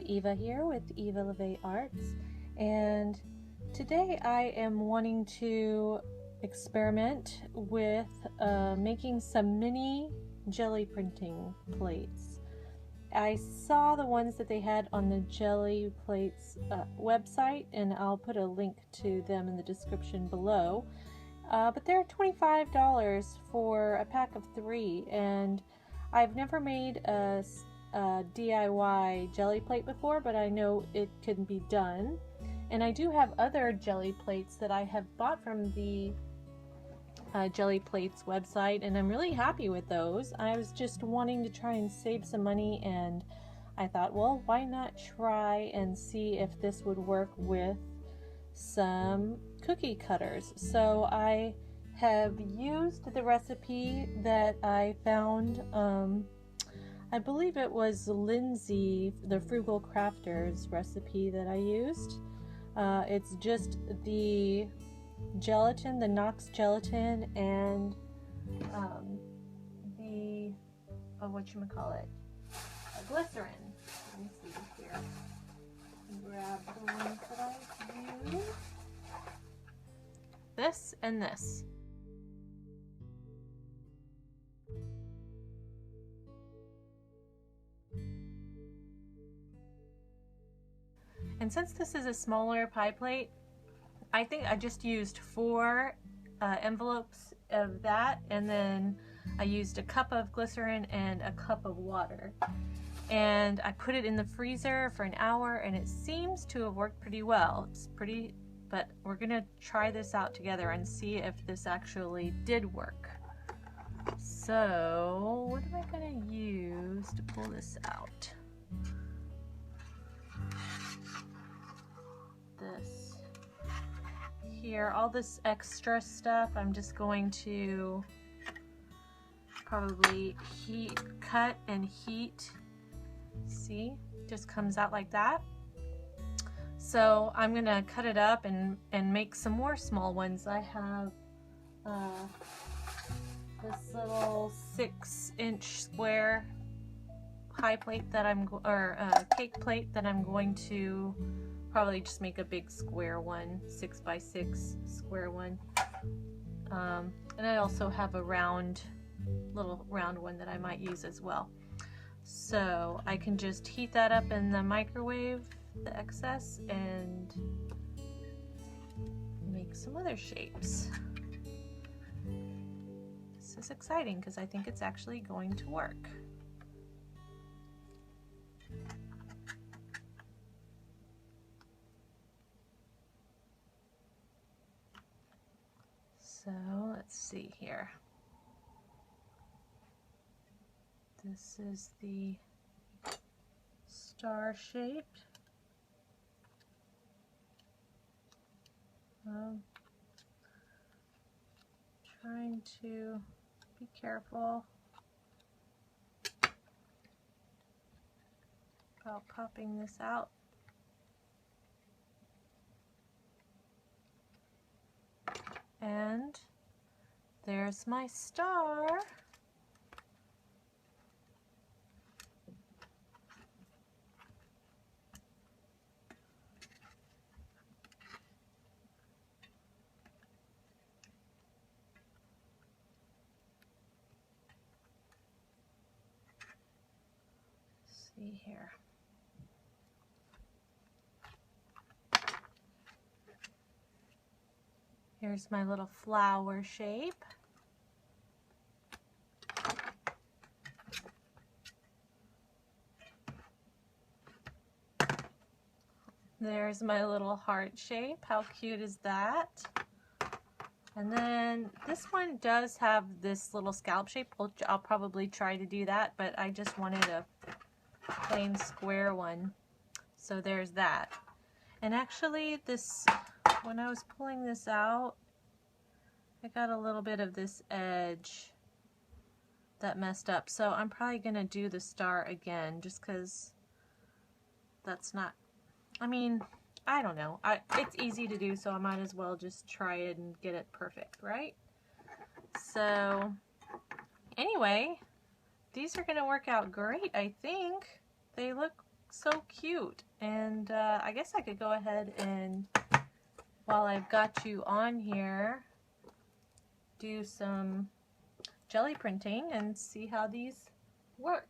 Eva here with Eva LeVay Arts, and today I am wanting to experiment with making some mini jelly printing plates. I saw the ones that they had on the Gelli plates website, and I'll put a link to them in the description below. But they're $25 for a pack of 3, and I've never made a DIY jelly plate before, but I know it can be done. And I do have other jelly plates that I have bought from the Jelli Plates website, and I'm really happy with those. I was just wanting to try and save some money, and I thought, well, why not try and see if this would work with some cookie cutters. So I have used the recipe that I found. I believe it was Lindsay, the Frugal Crafters recipe that I used. It's just the gelatin, the Knox Gelatin, and the glycerin. Let me see here. Grab the ones that I used. This and this. And since this is a smaller pie plate, I think I just used 4 envelopes of that, and then I used a cup of glycerin and a cup of water. And I put it in the freezer for an hour, and it seems to have worked pretty well. But we're gonna try this out together and see if this actually did work. So, what am I gonna use to pull this out? This here, all this extra stuff, I'm just going to probably cut and heat. See, just comes out like that. So I'm gonna cut it up and make some more small ones. I have this little 6-inch square pie plate that cake plate that I'm going to probably just make a big square one, 6x6 square one. And I also have a little round one that I might use as well. So I can just heat that up in the microwave, the excess, and make some other shapes. This is exciting because I think it's actually going to work. So let's see here. This is the star shaped. Trying to be careful about popping this out. And there's my star. See here. Here's my little flower shape. There's my little heart shape. How cute is that? And then this one does have this little scallop shape. I'll probably try to do that, but I just wanted a plain square one. So there's that. And actually when I was pulling this out, I got a little bit of this edge that messed up. So I'm probably gonna do the star again, just because that's not, I mean, I don't know. It's easy to do, so I might as well just try it and get it perfect, right? So anyway, these are gonna work out great, I think. They look so cute. And I guess I could go ahead and, while I've got you on here, do some jelly printing and see how these work.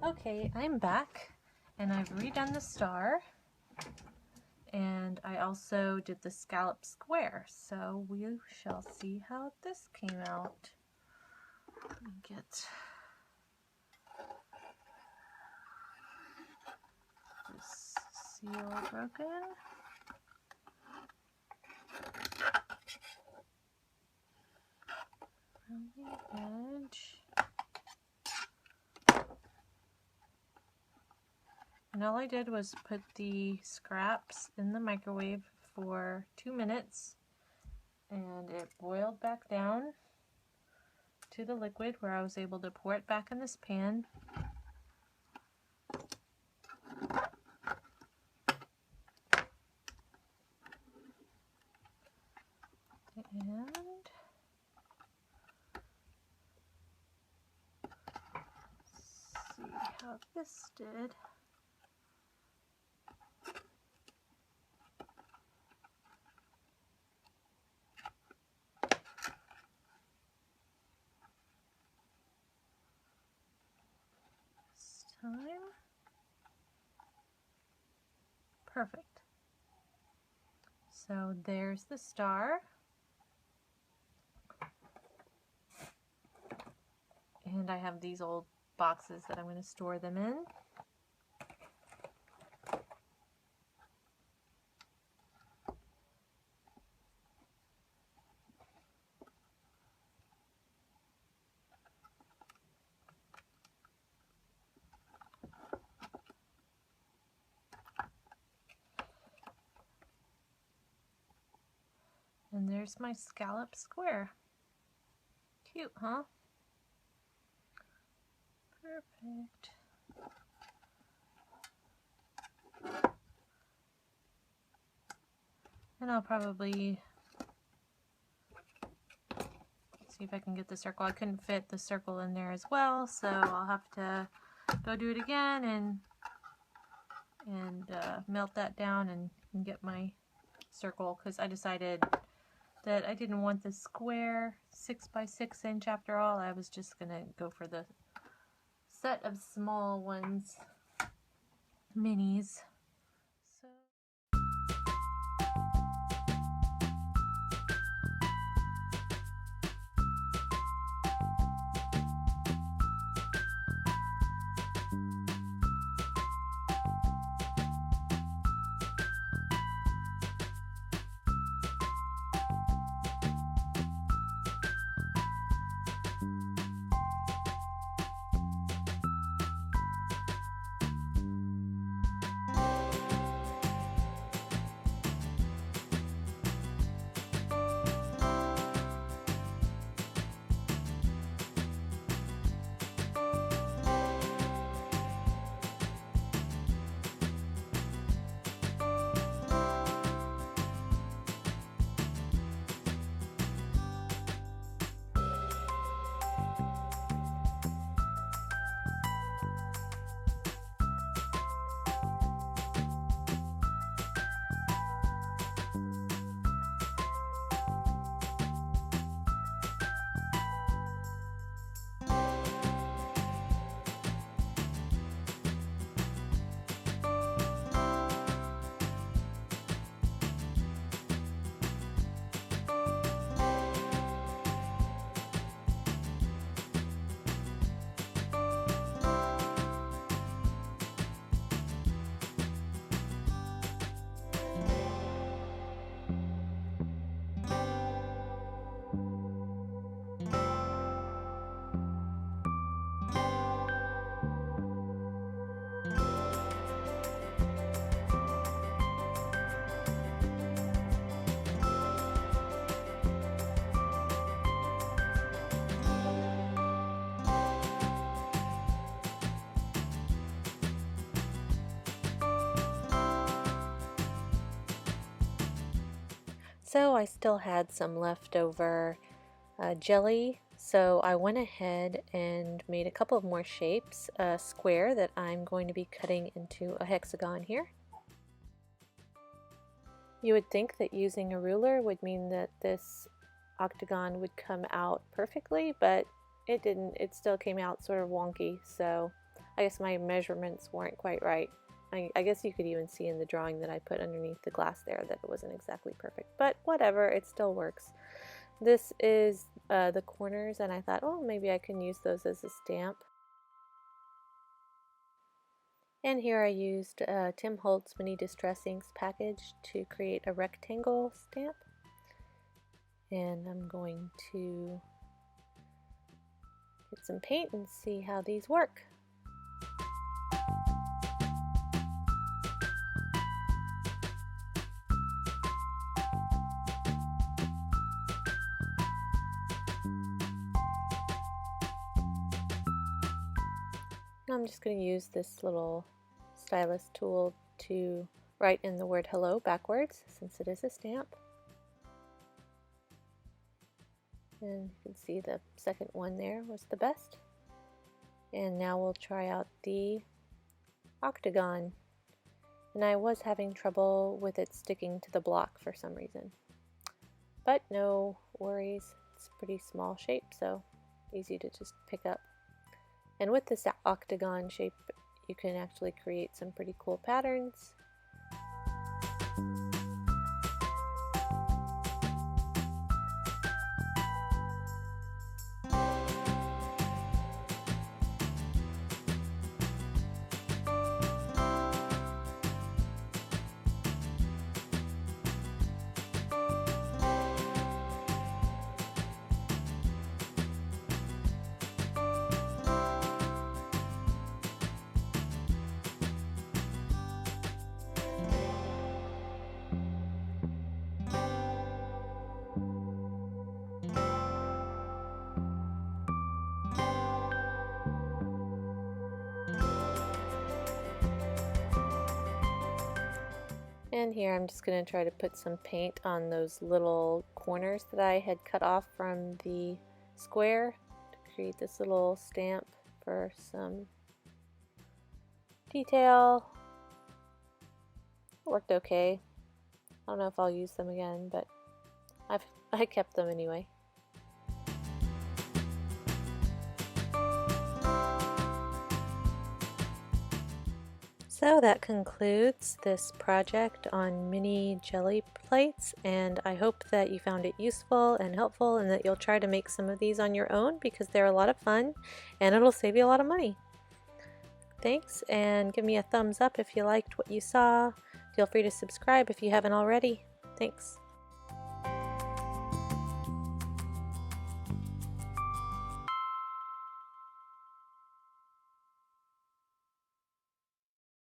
Okay, I'm back and I've redone the star, and I also did the scallop square, so we shall see how this came out. Let me get this seal broken. Around the edge. And all I did was put the scraps in the microwave for 2 minutes, and it boiled back down to the liquid where I was able to pour it back in this pan. And see how this did. Time. Perfect. So there's the star. And I have these old boxes that I'm going to store them in. And there's my scallop square. Cute, huh? Perfect. And I'll probably see if I can get the circle. I couldn't fit the circle in there as well, so I'll have to go do it again and melt that down and get my circle, because I decided that I didn't want the square 6 by 6 inch after all. I was just gonna go for the set of small ones, minis. So So I still had some leftover jelly, so I went ahead and made a couple of more shapes, a square that I'm going to be cutting into a hexagon here. You would think that using a ruler would mean that this octagon would come out perfectly, but it didn't. It still came out sort of wonky, so I guess my measurements weren't quite right. I guess you could even see in the drawing that I put underneath the glass there that it wasn't exactly perfect, but whatever, it still works. This is the corners, and I thought, oh, maybe I can use those as a stamp. And here I used Tim Holtz Mini Distress Inks package to create a rectangle stamp. And I'm going to get some paint and see how these work. I'm just going to use this little stylus tool to write in the word hello backwards, since it is a stamp. And you can see the second one there was the best. And now we'll try out the octagon. And I was having trouble with it sticking to the block for some reason. But no worries, it's a pretty small shape, so easy to just pick up. And with this octagon shape, you can actually create some pretty cool patterns. And here I'm just going to try to put some paint on those little corners that I had cut off from the square to create this little stamp for some detail. It worked okay. I don't know if I'll use them again, but I kept them anyway. So that concludes this project on mini jelly plates, and I hope that you found it useful and helpful, and that you'll try to make some of these on your own because they're a lot of fun and it'll save you a lot of money. Thanks, and give me a thumbs up if you liked what you saw. Feel free to subscribe if you haven't already. Thanks.